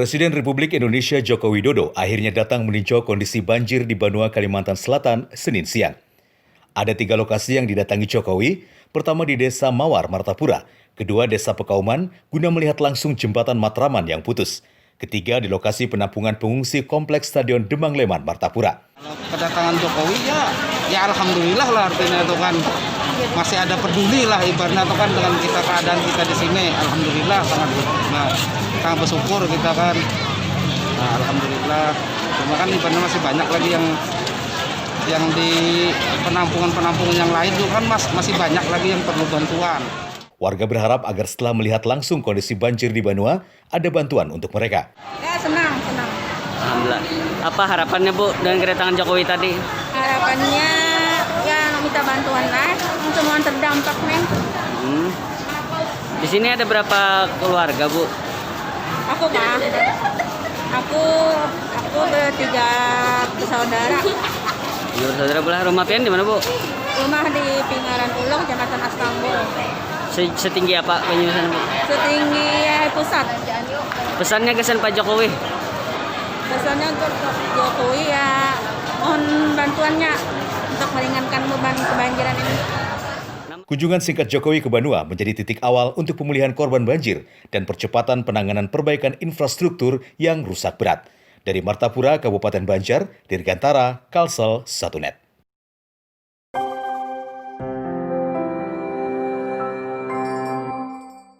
Presiden Republik Indonesia Joko Widodo akhirnya datang meninjau kondisi banjir di Banua, Kalimantan Selatan, Senin siang. Ada 3 lokasi yang didatangi Jokowi, pertama di Desa Mawar, Martapura, kedua Desa Pekauman, guna melihat langsung jembatan Matraman yang putus, ketiga di lokasi penampungan pengungsi Kompleks Stadion Demang Leman, Martapura. Kedatangan Jokowi ya alhamdulillah lah, artinya itu kan masih ada peduli lah ibaratnya itu kan dengan kita, keadaan kita di sini. Alhamdulillah sangat bersyukur kita kan. Nah, alhamdulillah. Cuma kan ibaratnya masih banyak lagi yang di penampungan yang lain juga kan masih banyak lagi yang perlu bantuan. Warga berharap agar setelah melihat langsung kondisi banjir di Banua, ada bantuan untuk mereka. Ya, senang. Alhamdulillah. Apa harapannya, Bu, dengan kedatangan Jokowi tadi? Harapannya ya minta bantuan lah, semua terdampak nih. Di sini ada berapa keluarga, Bu? Aku bertiga bersaudara. Ya, saudara belah rumah pian di mana, Bu? Rumah di Pingaran Ulong, Kecamatan Astambul. Setinggi apa penyusunan, Bu? Setinggi pusat. Pesannya kesan Pak Jokowi. Pesannya untuk Jokowi ya mohon bantuannya untuk meringankan beban kebanjiran ini. Kunjungan singkat Jokowi ke Banua menjadi titik awal untuk pemulihan korban banjir dan percepatan penanganan perbaikan infrastruktur yang rusak berat. Dari Martapura, Kabupaten Banjar, Dirgantara, Kalsel, 1net.